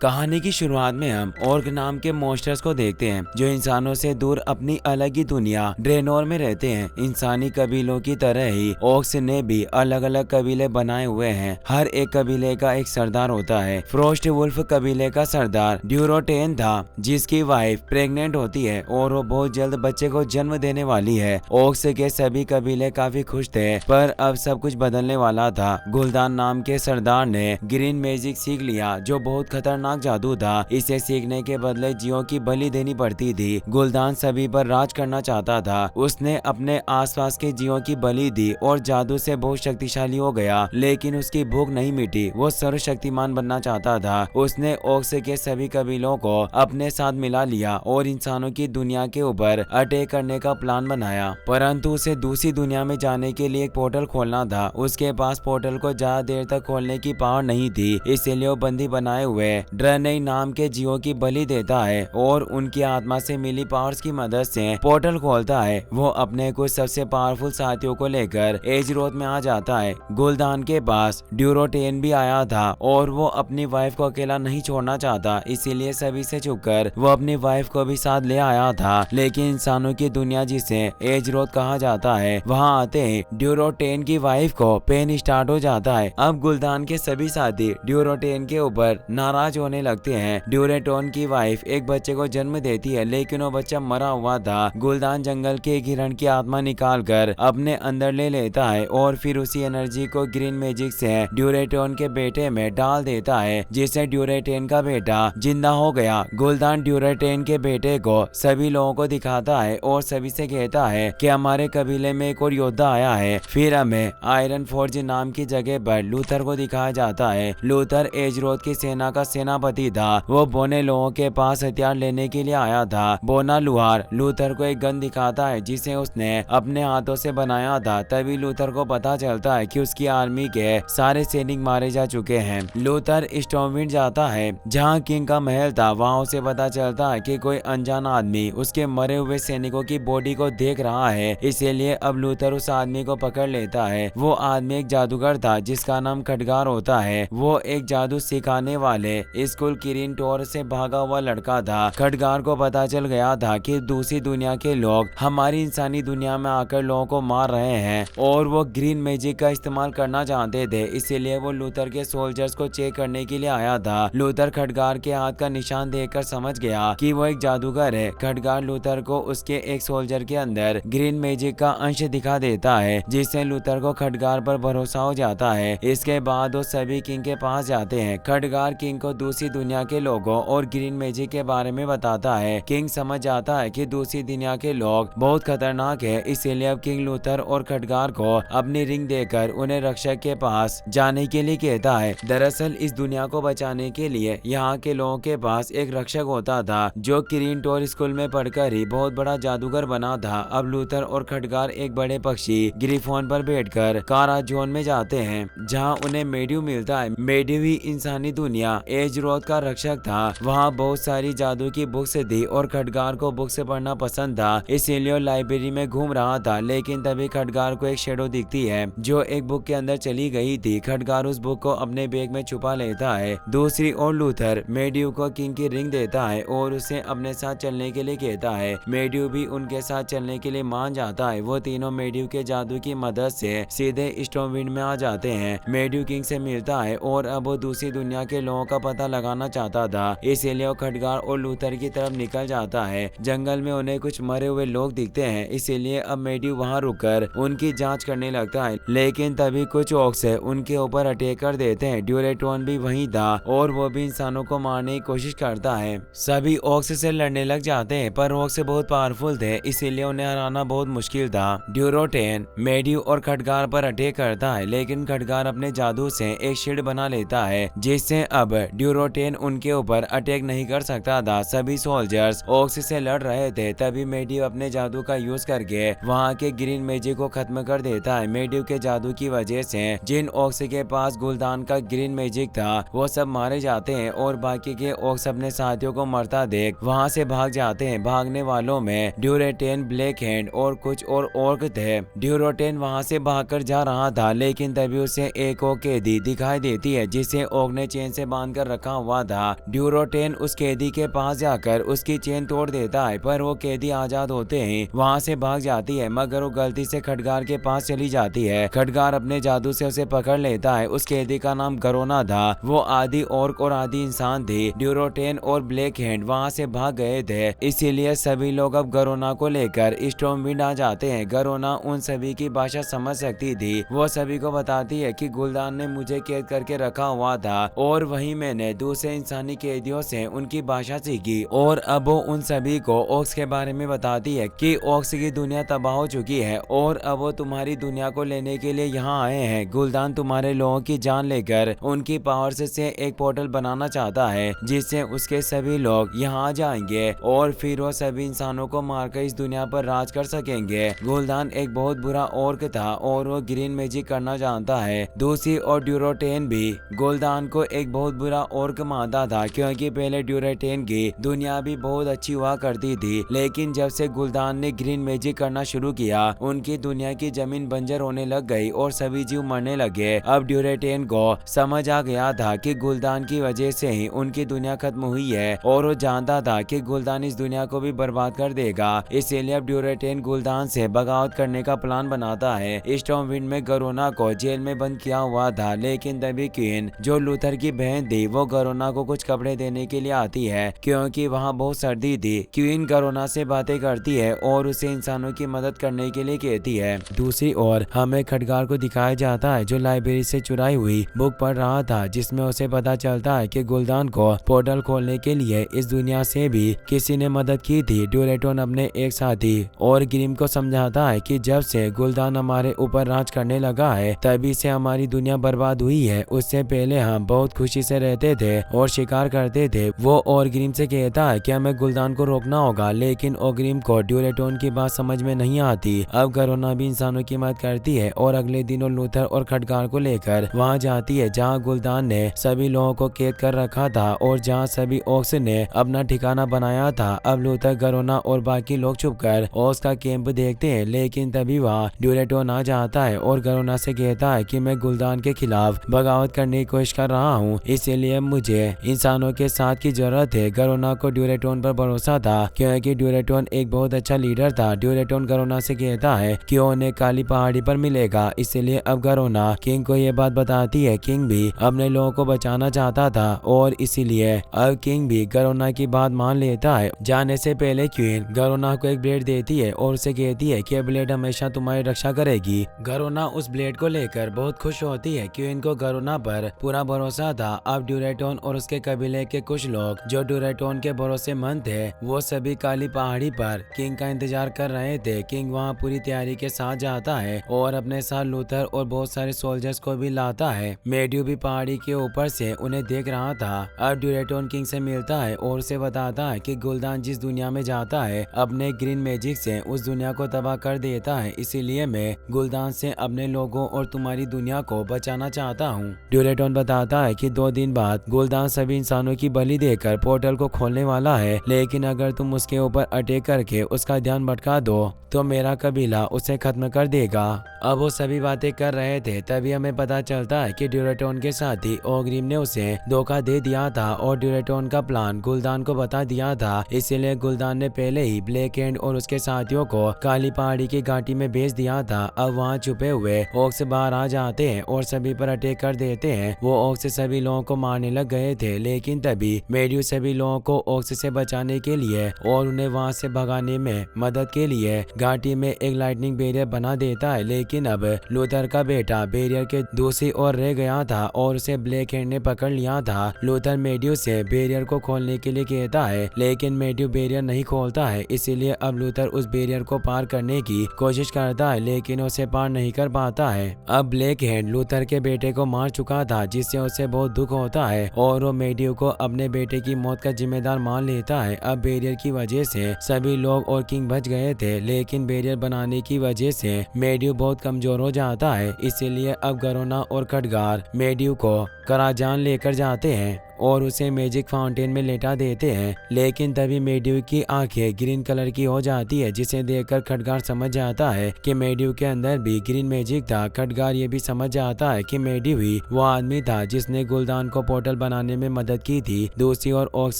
कहानी की शुरुआत में हम ऑर्क नाम के मॉन्स्टर्स को देखते हैं जो इंसानों से दूर अपनी अलग ही दुनिया ड्रेनोर में रहते हैं। इंसानी कबीलों की तरह ही ऑर्क्स ने भी अलग अलग कबीले बनाए हुए हैं। हर एक कबीले का एक सरदार होता है। फ्रोस्ट वुल्फ कबीले का सरदार ड्यूरोटेन था, जिसकी वाइफ प्रेग्नेंट होती है और वो बहुत जल्द बच्चे को जन्म देने वाली है। ऑर्क्स के सभी कबीले काफी खुश थे, पर अब सब कुछ बदलने वाला था। गुलदान नाम के सरदार ने ग्रीन मैजिक सीख लिया, जो बहुत खतरनाक जादू था। इसे सीखने के बदले जियों की बलि देनी पड़ती थी। गुलदान सभी पर राज करना चाहता था। उसने अपने आसपास के जियों की बलि दी और जादू से बहुत शक्तिशाली हो गया, लेकिन उसकी भूख नहीं मिटी। वो सर्वशक्तिमान बनना चाहता था। उसने ऑक्स के सभी कबीलों को अपने साथ मिला लिया और इंसानों की दुनिया के ऊपर अटैक करने का प्लान बनाया, परंतु उसे दूसरी दुनिया में जाने के लिए एक पोर्टल खोलना था। उसके पास पोर्टल को ज्यादा देर तक खोलने की पावर नहीं थी, इसीलिए वो बंदी बनाए हुए ड्रनई नाम के जियों की बलि देता है और उनकी आत्मा से मिली पावर्स की मदद से पोर्टल खोलता है। वो अपने कुछ सबसे पावरफुल साथियों को लेकर एजरोथ में आ जाता है। गुलदान के पास ड्यूरोटेन भी आया था और वो अपनी वाइफ को अकेला नहीं छोड़ना चाहता, इसीलिए सभी से छुपकर वो अपनी वाइफ को भी साथ ले आया था। लेकिन इंसानों की दुनिया, जिसे एजरोथ कहा जाता है, वहाँ आते ही ड्यूरोटेन की वाइफ को पेन स्टार्ट हो जाता है। अब गुलदान के सभी साथी ड्यूरोटेन के ऊपर नाराज होने लगते हैं। ड्यूरेटोन की वाइफ एक बच्चे को जन्म देती है, लेकिन वो बच्चा मरा हुआ था। गुलदान जंगल के एक हिरण की आत्मा निकालकर अपने अंदर ले लेता है और फिर उसी एनर्जी को ग्रीन मैजिक से ड्यूरेटोन के बेटे में डाल देता है, जिससे ड्यूरेटेन का बेटा जिंदा हो गया। गुलदान ड्यूरेटेन के बेटे को सभी लोगों को दिखाता है और सभी से कहता है कि हमारे कबीले में एक और योद्धा आया है। फिर हमें आयरन फोर्ज नाम की जगह पर लूथर को दिखाया जाता है। लूथर एजरोथ की सेना का सेनापति था। वो बोने लोगों के पास हथियार लेने के लिए आया था। बोना लुहार लूथर को एक गन दिखाता है, जिसे उसने अपने हाथों से बनाया था। तभी लूथर को पता चलता है कि उसकी आर्मी के सारे सैनिक मारे जा चुके हैं। लूथर स्टॉर्मविंड जाता है, जहाँ किंग का महल था। वहाँ उसे पता चलता है कि कोई अनजान आदमी उसके मरे हुए सैनिकों की बॉडी को देख रहा है, इसीलिए अब लूथर उस आदमी को पकड़ लेता है। वो आदमी एक जादूगर था, जिसका नाम खडगार होता है। वो एक जादू सिखाने वाले स्कूल किरीन टोर से भागा हुआ लड़का था। खडगार को पता चल गया था कि दूसरी दुनिया के लोग हमारी इंसानी दुनिया में आकर लोगों को मार रहे हैं और वो ग्रीन मैजिक का इस्तेमाल करना चाहते थे, इसीलिए वो लूथर के सोल्जर्स को चेक करने के लिए आया था। लूथर खडगार के हाथ का निशान देखकर समझ गया कि वो एक जादूगर है। खडगार लूथर को उसके एक सोल्जर के अंदर ग्रीन मैजिक का अंश दिखा देता है, जिससे लूथर को खडगार पर भरोसा हो जाता है। इसके बाद वो सभी किंग के पास जाते हैं। खडगार किंग को दूसरी दुनिया के लोगों और ग्रीन मैजिक के बारे में बताता है। किंग समझ जाता है कि दूसरी दुनिया के लोग बहुत खतरनाक है, इसीलिए अब किंग लूथर और खडगार को अपनी रिंग देकर उन्हें रक्षक के पास जाने के लिए कहता है। दरअसल इस दुनिया को बचाने के लिए यहाँ के लोगों के पास एक रक्षक होता था, जो किरीन टोर स्कूल में पढ़कर ही बहुत बड़ा जादूगर बना था। अब लूथर और खडगार एक बड़े पक्षी ग्रिफोन पर बैठकर कारा जोन में जाते हैं, जहाँ उन्हें मेड्यू मिलता है। मेड्यू ही इंसानी दुनिया एजरोथ का रक्षक था। वहाँ बहुत सारी जादू की बुक्स थी और खडगार को बुक्स पढ़ना पसंद था, इसीलिए लाइब्रेरी में घूम रहा था। लेकिन तभी खडगार को एक शेडो दिखती है, जो एक बुक के अंदर चली गई थी। खडगार उस बुक को अपने बैग में छुपा लेता है। दूसरी ओर लूथर मेड्यू को किंग की रिंग देता है और उसे अपने साथ चलने के लिए कहता है। मेड्यू भी उनके साथ चलने के लिए मान जाता है। वो तीनों मेड्यू के जादू की मदद से सीधे स्टॉर्मविंड में आ जाते हैं। मेड्यू किंग से मिलता है और अब वो दूसरी दुनिया के लोगों का पता लगाना चाहता था, इसीलिए वो खडगार और लूथर की तरफ निकल जाता है। जंगल में उन्हें कुछ मरे हुए लोग दिखते हैं, इसीलिए अब मेड्यू वहां रुककर उनकी जांच करने लगता है। लेकिन तभी कुछ ऑक्स उनके ऊपर अटैक कर देते हैं। ड्यूरेटोन भी वहीं था और वो भी इंसानों को मारने की कोशिश करता है। सभी ऑक्स से लड़ने लग जाते हैं, पर ऑक्स बहुत पावरफुल थे, इसीलिए उन्हें हराना बहुत मुश्किल था। ड्यूरोटेन मेड्यू और खडगार पर अटैक करता है, लेकिन खडगार अपने जादू से एक शील्ड बना लेता है, जिससे अब ड्यूरोटेन उनके ऊपर अटैक नहीं कर सकता था। सभी सोल्जर्स ऑक्स से लड़ रहे थे। तभी मेड्यू अपने जादू का यूज करके वहाँ के ग्रीन मैजिक को खत्म कर देता है। मेड्यू के जादू की वजह से जिन ऑक्स के पास गुलदान का ग्रीन मैजिक था, वो सब मारे जाते हैं और बाकी के ऑक्स अपने साथियों को मरता देख वहाँ से भाग जाते हैं। भागने वालों में ड्यूरेटेन, ब्लैक हैंड और कुछ और ऑर्क थे। ड्यूरोटेन वहाँ से भागकर जा रहा था, लेकिन तभी उसे एक ऑर्क कैदी दिखाई देती है, जिसे ऑर्क ने चेन से बांध कर रखा रखा हुआ था। ड्यूरोटेन उस कैदी के पास जाकर उसकी चेन तोड़ देता है, पर वो कैदी आजाद होते ही वहाँ से भाग जाती है, मगर वो गलती से खडगार के पास चली जाती है। खडगार अपने जादू से उसे पकड़ लेता है। उस कैदी का नाम गरोना था। वो आदि ऑर्क और आदि इंसान थे। ड्यूरोटेन और ब्लैक हैंड वहाँ से भाग गए थे, इसीलिए सभी लोग अब गरोना को लेकर स्टॉर्मविंड आ जाते हैं। गरोना उन सभी की भाषा समझ सकती थी। वो सभी को बताती है कि गुलदान ने मुझे कैद करके रखा हुआ था और वहीं मैंने दूसरे इंसानी कैदियों से उनकी भाषा सीखी। और अब वो उन सभी को ऑक्स के बारे में बताती है कि ऑक्स की दुनिया तबाह हो चुकी है और अब वो तुम्हारी दुनिया को लेने के लिए यहाँ आए हैं। गुलदान तुम्हारे लोगों की जान लेकर उनकी पावर से एक पोर्टल बनाना चाहता है, जिससे उसके सभी लोग यहाँ आ जाएंगे और फिर वो सभी इंसानों को मारकर इस दुनिया पर राज कर सकेंगे। गुलदान एक बहुत बुरा ऑर्क था और वो ग्रीन मैजिक करना जानता है। दूसरी और ड्यूरोटेन भी गुलदान को एक बहुत बुरा ऑर्क मानता था, क्योंकि पहले ड्यूरोटेन की दुनिया भी बहुत अच्छी हुआ करती थी, लेकिन जब से गुलदान ने ग्रीन मैजिक करना शुरू किया उनकी दुनिया की जमीन बंजर होने लग गई और सभी जीव मरने लगे। अब ड्यूरोटेन को समझ आ गया था कि गुलदान की वजह से ही उनकी दुनिया खत्म हुई है और वो जानता था कि गुलदान इस दुनिया को भी बर्बाद कर देगा। इसीलिए अब ड्यूरोटेन गुलदान से बगावत करने का प्लान बनाता है। स्टॉर्मविंड में गरोना को जेल में बंद किया हुआ था, लेकिन तभी क्वीन जो लूथर की बहन थी वो गरोना को कुछ कपड़े देने के लिए आती है, क्योंकि वहाँ बहुत सर्दी थी। क्वीन गरोना से बातें करती है और उसे इंसानों की मदद करने के लिए कहती है। दूसरी ओर हमें खडगार को दिखाया जाता है जो लाइब्रेरी से चुराई हुई बुक पढ़ रहा था, जिसमें उसे पता चलता है कि गुलदान को पोर्टल खोलने के लिए इस दुनिया से भी किसी ने मदद की थी। ड्यूरेटोन अपने एक साथी और ग्रिम को समझाता है कि जब से गुलदान हमारे ऊपर राज करने लगा है तभी से हमारी दुनिया बर्बाद हुई है। उससे पहले हम बहुत खुशी से रहते थे और शिकार करते थे। वो और ग्रिम से कहता है कि हमें गुलदान को रोकना होगा, लेकिन ओग्रिम को ड्यूरेटोन की बात समझ में नहीं आती। अब गरोना भी इंसानों की मदद करती है और अगले दिनों लूथर और खडगार को लेकर वहाँ जाती है जहाँ गुलदान ने सभी लोगों को कैद कर रखा था और जहाँ सभी ऑक्स ने अपना ठिकाना बनाया था। अब लूथर, गरोना और बाकी लोग छुपकर ऑक्स का कैंप देखते हैं, लेकिन तभी वहाँ ड्यूरेटोन आ जाता है और गरोना से कहता है कि मैं गुलदान के खिलाफ बगावत करने की कोशिश कर रहा हूँ, इसलिए मुझे इंसानों के साथ की जरूरत है। गरोना को ड्यूरेटोन पर भरोसा था क्योंकि ड्यूरेटोन एक बहुत अच्छा लीडर था। ड्यूरेटोन गरोना से कहता है कि उन्हें काली पहाड़ी पर मिलेगा, इसलिए अब गरोना किंग को ये बात बताती है। किंग भी अपने लोगों को बचाना चाहता था और इसीलिए अब किंग भी गरोना की बात मान लेता है। जाने से पहले क्वीन गरोना को एक ब्लेड देती है और उसे कहती है कि ब्लेड हमेशा तुम्हारी रक्षा करेगी। गरोना उस ब्लेड को लेकर बहुत खुश होती है। क्वीन को गरोना पर पूरा भरोसा था। अब ड्यूरेटोन और उसके कबीले के कुछ लोग जो ड्यूरेटोन के भरोसेमंद थे वो सभी काली पहाड़ी पर किंग का इंतजार कर रहे थे। किंग वहाँ पूरी तैयारी के साथ जाता है और अपने साथ लूथर और बहुत सारे सोल्जर्स को भी लाता है। मेड्यू भी पहाड़ी के ऊपर से उन्हें देख रहा था। अब ड्यूरेटोन किंग से मिलता है और उसे बताता है कि गुलदान जिस दुनिया में जाता है अपने ग्रीन मैजिक से उस दुनिया को तबाह कर देता है, इसीलिए मैं गुलदान से अपने लोगों और तुम्हारी दुनिया को बचाना चाहता हूँ। ड्यूरेटोन बताता है कि 2 दिन बाद गुलदान सभी इंसानों की बलि देकर पोर्टल को खोलने वाला है, लेकिन अगर तुम उसके ऊपर अटैक करके उसका ध्यान भटका दो तो मेरा कबीला उसे खत्म कर देगा। अब वो सभी बातें कर रहे थे तभी हमें पता चलता है कि ड्यूरेटोन के साथी ओग्रिम ने उसे धोखा दे दिया था और ड्यूरेटोन का प्लान गुलदान को बता दिया था। इसीलिए गुलदान ने पहले ही ब्लैक हैंड और उसके साथियों को काली पहाड़ी की घाटी में भेज दिया था। अब वहाँ छुपे हुए ऑक्स बाहर आ जाते हैं और सभी पर अटैक कर देते हैं। वो ऑक्स सभी लोगों को मारने लग गए थे, लेकिन तभी मेड्यू सभी लोगों को ऑक्स से बचाने के लिए और उन्हें वहाँ से भगाने में मदद के लिए घाटी में एक लाइटनिंग बैरियर बना देता है। लेकिन अब लूथर का बेटा बैरियर के दूसरी ओर रह गया था और उसे ब्लैक हैंड ने पकड़ लिया था। लूथर मेड्यू से बैरियर को खोलने के लिए कहता है, लेकिन मेड्यू बैरियर नहीं खोलता है। इसीलिए अब लूथर उस बैरियर को पार करने की कोशिश करता है, लेकिन उसे पार नहीं कर पाता है। अब ब्लैक हैंड लूथर के बेटे को मार चुका था, जिससे उसे बहुत दुख होता है और वो मेड्यू को अपने बेटे की मौत का जिम्मेदार मान लेता है। अब बैरियर की वजह से सभी लोग और किंग बच गए थे, लेकिन बैरियर बनाने की वजह से मेड्यू बहुत कमजोर हो जाता है। इसीलिए अब गरोना और खडगार मेड्यू को कराजान लेकर जाते हैं और उसे मैजिक फाउंटेन में लेटा देते हैं। लेकिन तभी मेड्यू की आंखें ग्रीन कलर की हो जाती है, जिसे देखकर खडगार समझ जाता है कि मेड्यू के अंदर भी ग्रीन मैजिक था। खडगार ये भी समझ जाता है कि मेड्यू ही वो आदमी था जिसने गुलदान को पोर्टल बनाने में मदद की थी। दूसरी ओर ऑक्स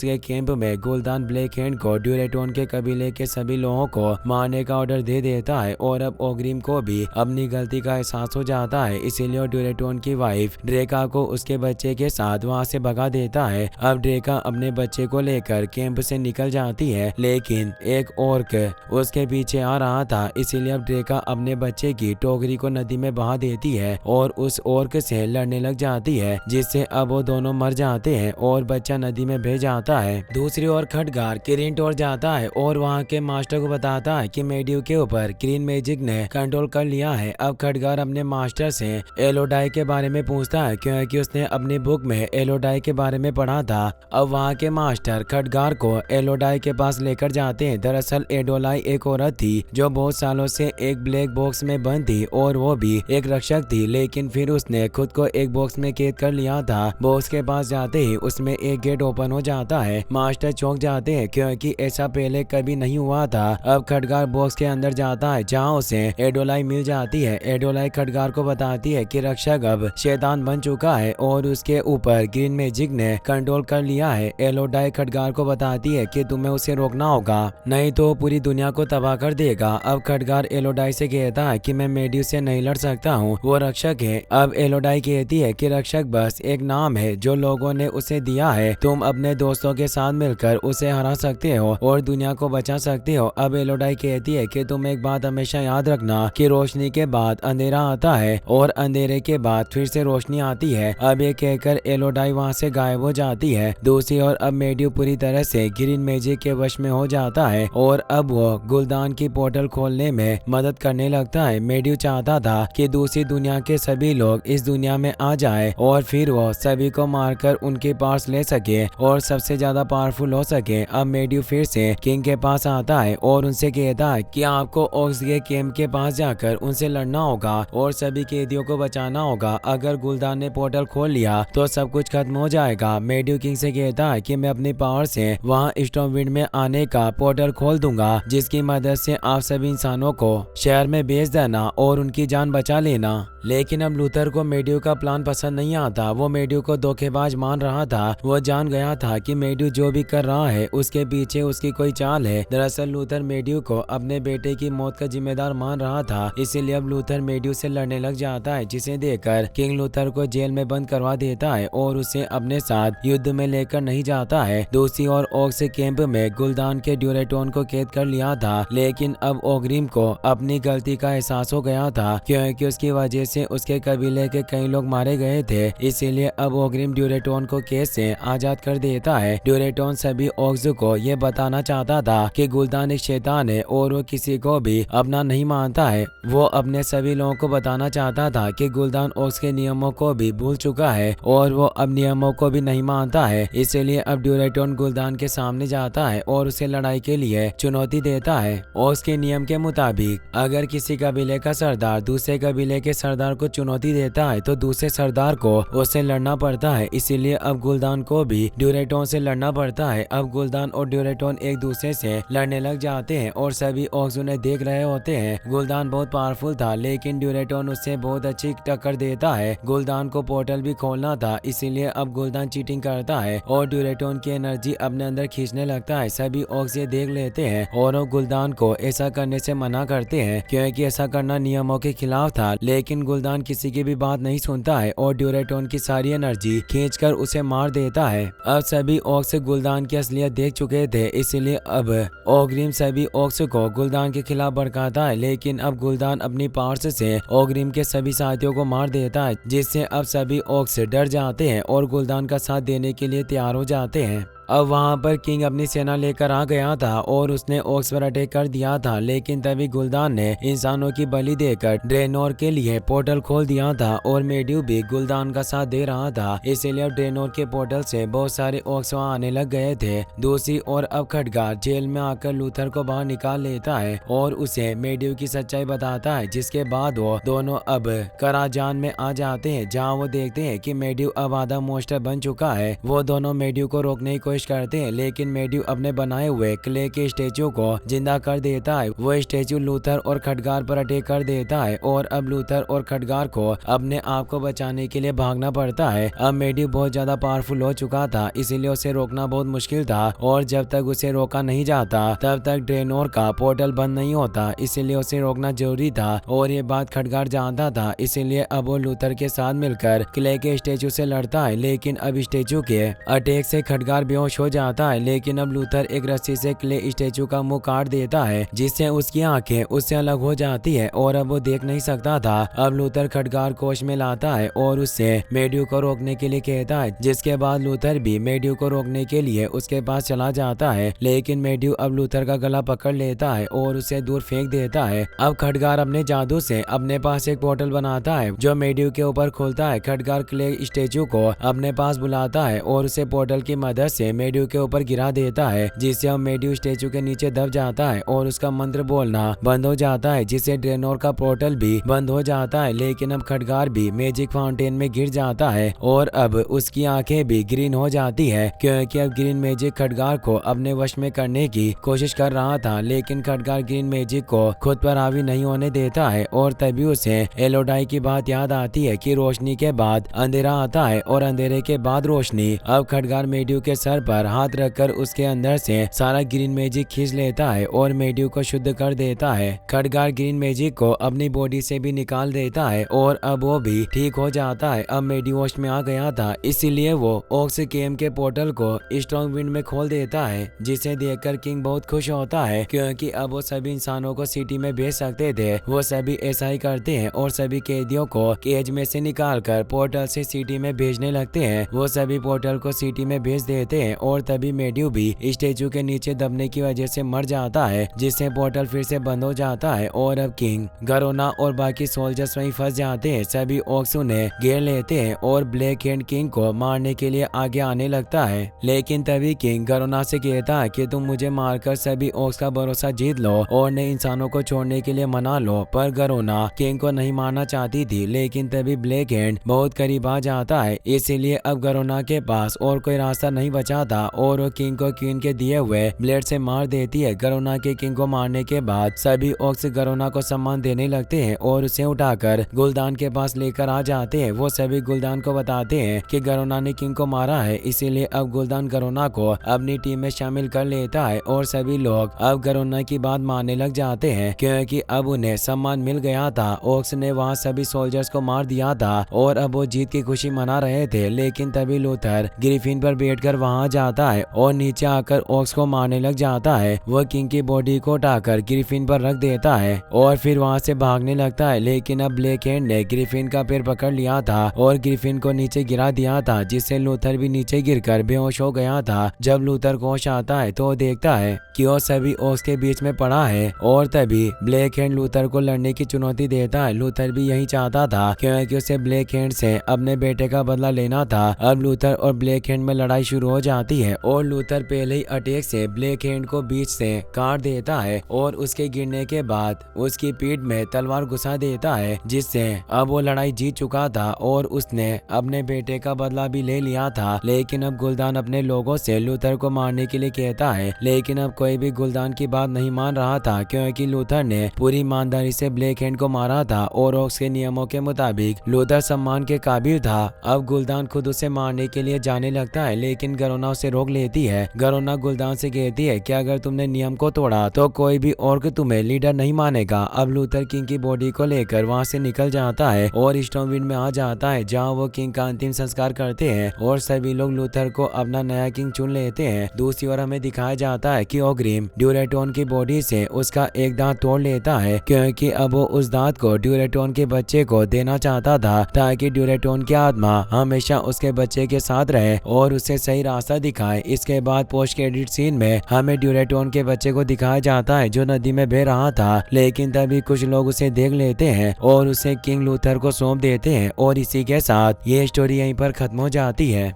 के कैंप में गुलदान ब्लैक हैंड को ड्यूरेटोन के कबीले के सभी लोगों को मारने का ऑर्डर दे देता है और अब ओग्रिम को भी अपनी गलती का एहसास हो जाता है। इसीलिए ड्यूरेटोन की वाइफ ड्रेका को उसके बच्चे के साथ वहाँ से भगा देता है। अब ड्रेका अपने बच्चे को लेकर कैंप से निकल जाती है, लेकिन एक ऑर्क उसके पीछे आ रहा था। इसीलिए अब ड्रेका अपने बच्चे की टोकरी को नदी में बहा देती है और उस ऑर्क से लड़ने लग जाती है, जिससे अब वो दोनों मर जाते हैं और बच्चा नदी में बह जाता है। दूसरी ओर खडगार किरीन टोर जाता है और वहाँ के मास्टर को बताता है कि मेड्यू के ऊपर ग्रीन मैजिक ने कंट्रोल कर लिया है। अब खडगार अपने मास्टर से एलोडाई के बारे में पूछता है, क्योंकि उसने अपनी बुक में एलोडाई के बारे में पढ़ा था। अब वहाँ के मास्टर खडगार को एलोडाई के पास लेकर जाते हैं। दरअसल एडोलाई एक औरत थी जो बहुत सालों से एक ब्लैक बॉक्स में बंद थी और वो भी एक रक्षक थी, लेकिन फिर उसने खुद को एक बॉक्स में कैद कर लिया था। बॉक्स के पास जाते ही उसमें एक गेट ओपन हो जाता है। मास्टर चौंक जाते हैं क्योंकि ऐसा पहले कभी नहीं हुआ था। अब खडगार बॉक्स के अंदर जाता है जहाँ उसे एडोलाई मिल जाती है। एडोलाई खडगार को बताती है कि रक्षक अब शैतान बन चुका है और उसके ऊपर ग्रीन मैजिक ने कंट्रोल कर लिया है। एलोडाई खडगार को बताती है कि तुम्हें उसे रोकना होगा, नहीं तो पूरी दुनिया को तबाह कर देगा। अब खडगार एलोडाई से कहता है कि मैं मेड्यू से नहीं लड़ सकता हूँ, वो रक्षक है। अब एलोडाई कहती है कि रक्षक बस एक नाम है जो लोगों ने उसे दिया है। तुम अपने दोस्तों के साथ मिलकर उसे हरा सकते हो और दुनिया को बचा सकते हो। अब एलोडाई कहती है कि तुम एक बात हमेशा याद रखना कि रोशनी के बाद अंधेरा आता है और अंधेरे के बाद फिर से रोशनी आती है। अब ये कहकर एलोडाई वहाँ से गायब हो जाती है। दूसरी ओर अब मेड्यू पूरी तरह से ग्रीन मैजिक के वश में हो जाता है और अब वो गुलदान की पोर्टल खोलने में मदद करने लगता है। मेड्यू चाहता था कि दूसरी दुनिया के सभी लोग इस दुनिया में आ जाए और फिर वो सभी को मारकर उनके पास ले सके और सबसे ज्यादा पावरफुल हो सके। अब मेड्यू फिर से किंग के पास आता है और उनसे कहता है कि आपको ऑक्स के कैंप के पास जाकर उनसे लड़ना होगा और सभी कैदियों को बचाना होगा। अगर गुलदान ने पोर्टल खोल लिया तो सब कुछ खत्म हो जाएगा। मेड्यू किंग से कहता है कि मैं अपनी पावर से वहाँ स्टॉर्मविंड में आने का पोर्टल खोल दूंगा, जिसकी मदद से आप सभी इंसानों को शहर में भेज देना और उनकी जान बचा लेना। लेकिन अब लूथर को मेड्यू का प्लान पसंद नहीं आता। वो मेड्यू को धोखेबाज मान रहा था। वो जान गया था कि मेड्यू जो भी कर रहा है उसके पीछे उसकी कोई चाल है। दरअसल लूथर मेड्यू को अपने बेटे की मौत का जिम्मेदार मान रहा था। इसीलिए अब लूथर मेड्यू से लड़ने लग जाता है, जिसे देखकर किंग लूथर को जेल में बंद करवा देता है और उसे अपने साथ युद्ध में लेकर नहीं जाता है। दूसरी ओर ऑक्स कैंप में गुलदान के ड्यूरेटोन को कैद कर लिया था, लेकिन अब ओग्रिम को अपनी गलती का एहसास हो गया था क्योंकि उसकी वजह से उसके कबीले के कई लोग मारे गए थे। इसीलिए अब ओग्रिम ड्यूरेटोन को कैद से आजाद कर देता है। ड्यूरेटोन सभी ऑक्स को ये बताना चाहता था कि गुलदान एक शैतान है और वो किसी को भी अपना नहीं मानता है। वो अपने सभी लोगों को बताना चाहता था कि गुलदान ऑक्स के नियमों को भी भूल चुका है और वो अब नियमों को भी नहीं मानता है। इसीलिए अब ड्यूरेटोन गुलदान के सामने जाता है और उसे लड़ाई के लिए चुनौती देता है। ऑक्स के नियम के मुताबिक अगर किसी कबीले का सरदार दूसरे कबीले के सरदार को चुनौती देता है तो दूसरे सरदार को उससे लड़ना पड़ता है। इसीलिए अब गुलदान को भी ड्यूरेटोन से लड़ना पड़ता है। अब गुलदान और ड्यूरेटोन एक दूसरे से लड़ने लग जाते हैं और सभी ऑक्स उन्हें देख रहे होते हैं। गुलदान बहुत पावरफुल था, लेकिन ड्यूरेटोन उससे बहुत अच्छी टक्कर देता है। गुलदान को पोर्टल भी खोलना था, इसीलिए अब गुलदान चीटिंग करता है और ड्यूरेटोन की एनर्जी अपने अंदर खींचने लगता है। सभी ऑक्स ये देख लेते हैं और वो गुलदान को ऐसा करने से मना करते हैं क्योंकि ऐसा करना नियमों के खिलाफ था। लेकिन गुलदान किसी की भी बात नहीं सुनता है और ड्यूरेटोन की सारी एनर्जी खींचकर उसे मार देता है। अब सभी ऑक्स गुलदान की असलियत देख चुके थे, इसलिए अब ओग्रिम सभी ऑक्स को गुलदान के खिलाफ भड़काता है। लेकिन अब गुलदान अपनी पावर्स से ओग्रिम के सभी साथियों को मार देता है, जिससे अब सभी ऑक्स डर जाते हैं और गुलदान का साथ देने के लिए तैयार हो जाते हैं। अब वहाँ पर किंग अपनी सेना लेकर आ गया था और उसने ओक्स पर अटैक कर दिया था, लेकिन तभी गुल्दान ने इंसानों की बलि देकर ड्रेनोर के लिए पोर्टल खोल दिया था और मेड्यू भी गुल्दान का साथ दे रहा था। इसीलिए अब ड्रेनोर के पोर्टल से बहुत सारे ओक्स वहाँ आने लग गए थे। दूसरी ओर अब खटगार जेल में आकर लूथर को बाहर निकाल लेता है और उसे मेड्यू की सच्चाई बताता है, जिसके बाद वो दोनों अब कराजान में आ जाते हैं, जहाँ वो देखते हैं कि मेड्यू अब आधा मोस्टर बन चुका है। वो दोनों मेड्यू को रोकने की कोशिश करते हैं, लेकिन मेड्यू अपने बनाए हुए क्ले के स्टेचू को जिंदा कर देता है। वो स्टेचू लूथर और खटगार पर अटैक कर देता है और अब लूथर और खटगार को अपने आप को बचाने के लिए भागना पड़ता है। अब मेड्यू बहुत ज्यादा पावरफुल हो चुका था, इसीलिए उसे रोकना बहुत मुश्किल था और जब तक उसे रोका नहीं जाता तब तक ड्रेनोर का पोर्टल बंद नहीं होता, इसीलिए उसे रोकना जरूरी था और ये बात खटगार जानता था। इसीलिए अब वो लूथर के साथ मिलकर क्ले के स्टेचू से लड़ता है, लेकिन अब स्टेचू के अटैक से खटगार बेहोश हो जाता है। लेकिन अब लूथर एक रस्सी से क्ले स्टेचू का मुंह काट देता है, जिससे उसकी आंखें उससे अलग हो जाती है और अब वो देख नहीं सकता था। अब लूथर खटगार कोष में लाता है और उससे मेड्यू को रोकने के लिए कहता है, जिसके बाद लूथर भी मेड्यू को रोकने के लिए उसके पास चला जाता है। लेकिन मेड्यू अब लूथर का गला पकड़ लेता है और उसे दूर फेंक देता है। अब खटगार अपने जादू से अपने पास एक पोर्टल बनाता है जो मेड्यू के ऊपर खुलता है। खटगार क्ले स्टेचू को अपने पास बुलाता है और उसे पोर्टल की मदद से मेड्यू के ऊपर गिरा देता है, जिससे अब मेड्यू स्टेचू के नीचे दब जाता है और उसका मंत्र बोलना बंद हो जाता है, जिससे ड्रेनोर का पोर्टल भी बंद हो जाता है। लेकिन अब खटगार भी मैजिक फाउंटेन में गिर जाता है और अब उसकी आंखें भी ग्रीन हो जाती है, क्योंकि अब ग्रीन मैजिक खटगार को अपने वश में करने की कोशिश कर रहा था। लेकिन खटगार ग्रीन मैजिक को खुद पर हावी नहीं होने देता है और तभी उसे एलोडाई की बात याद आती है कि रोशनी के बाद अंधेरा आता है और अंधेरे के बाद रोशनी। अब खटगार मेड्यू के सर पर हाथ रखकर उसके अंदर से सारा ग्रीन मैजिक खींच लेता है और मेड्यू को शुद्ध कर देता है। खटगार ग्रीन मैजिक को अपनी बॉडी से भी निकाल देता है और अब वो भी ठीक हो जाता है। अब मेड्यू होश में आ गया था, इसीलिए वो ओक्स केम के पोर्टल को स्ट्रॉन्ग विंड में खोल देता है, जिसे देखकर किंग बहुत खुश होता है, क्योंकि अब वो सभी इंसानों को सिटी में भेज सकते थे। वो सभी ऐसा ही करते हैं और सभी कैदियों को केज में से निकालकर पोर्टल से सिटी में भेजने लगते हैं। वो सभी पोर्टल को सिटी में भेज देते हैं और तभी मेड्यू भी स्टेचू के नीचे दबने की वजह से मर जाता है, जिससे पोर्टल फिर से बंद हो जाता है और अब किंग, गरोना और बाकी सोल्जर्स वहीं फंस जाते हैं। सभी ओक्स उन्हें घेर लेते हैं और ब्लैक हैंड किंग को मारने के लिए आगे आने लगता है। लेकिन तभी किंग गरोना से कहता है कि तुम मुझे मारकर सभी ओक्स का भरोसा जीत लो और नए इंसानों को छोड़ने के लिए मना लो। पर गरोना किंग को नहीं मारना चाहती थी, लेकिन तभी ब्लैक हैंड बहुत करीब आ जाता है, इसीलिए अब गरोना के पास और कोई रास्ता नहीं बचा था और वो किंग को क्वीन के दिए हुए ब्लेड से मार देती है। गरोना के किंग को मारने के बाद सभी ओक्स गरोना को सम्मान देने लगते हैं और उसे उठाकर गुल्दान के पास लेकर आ जाते हैं। वो सभी गुल्दान को बताते हैं कि गरोना ने किंग को मारा है, इसीलिए अब गुल्दान गरोना को अपनी टीम में शामिल कर लेता है और सभी लोग अब गरोना की बात मानने लग जाते हैं, क्योंकि अब उन्हें सम्मान मिल गया था। ओक्स ने वहाँ सभी सोल्जर्स को मार दिया था और अब वो जीत की खुशी मना रहे थे। लेकिन तभी लूथर ग्रिफिन पर बैठकर वहाँ जाता है और नीचे आकर ओक्स को मारने लग जाता है। वो किंग की बॉडी को उठाकर ग्रिफिन पर रख देता है और फिर वहाँ से भागने लगता है। लेकिन अब ब्लैक हैंड ने ग्रिफिन का पैर पकड़ लिया था और ग्रिफिन को नीचे गिरा दिया था, जिससे लूथर भी नीचे गिरकर बेहोश हो गया था। जब लूथर को होश आता है तो देखता है कि वो सभी ओक्स के बीच में पड़ा है और तभी ब्लैक हैंड लूथर को लड़ने की चुनौती देता है। लूथर भी यही चाहता था, क्योंकि उसे ब्लैक हैंड से अपने बेटे का बदला लेना था। अब लूथर और ब्लैक हैंड में लड़ाई शुरू हो जाती है और लूथर पहले ही अटैक से ब्लैक हैंड को बीच से काट देता है और उसके गिरने के बाद उसकी पीठ में तलवार घुसा देता है, जिससे अब वो लड़ाई जीत चुका था और उसने अपने बेटे का बदला भी ले लिया था। लेकिन अब गुल्दान अपने लोगों से लूथर को मारने के लिए कहता है, लेकिन अब कोई भी गुल्दान की बात नहीं मान रहा था, क्योंकि लूथर ने पूरी ईमानदारी से ब्लैक हैंड को मारा था और उसके नियमों के मुताबिक लूथर सम्मान के काबिल था। अब गुल्दान खुद उसे मारने के लिए जाने लगता है, लेकिन गरोना उसे रोक लेती है। गरोना गुल्दान से कहती है कि अगर तुमने नियम को तोड़ा तो कोई भी और तुम्हें लीडर नहीं मानेगा। अब लूथर किंग की बॉडी को लेकर वहाँ से निकल जाता है और स्टॉर्मविंड में आ जाता है, जहाँ वो किंग का अंतिम संस्कार करते हैं और सभी लोग लूथर को अपना नया किंग चुन लेते हैं। दूसरी ओर हमें दिखाया जाता है कि ओग्रिम ड्यूरेटोन की बॉडी से उसका एक दांत तोड़ लेता है, क्योंकि अब वो उस दांत को ड्यूरेटोन के बच्चे को देना चाहता था, ताकि ड्यूरेटोन की आत्मा हमेशा उसके बच्चे के साथ रहे और उसे सही रास्ता दिखाए। इसके बाद पोस्ट क्रेडिट सीन में हमें ड्यूरेटोन के बच्चे को दिखाया जाता है जो नदी में बह रहा था, लेकिन तभी कुछ लोग उसे देख लेते हैं और उसे किंग लूथर को सौंप देते हैं और इसी के साथ ये स्टोरी यहीं पर खत्म हो जाती है।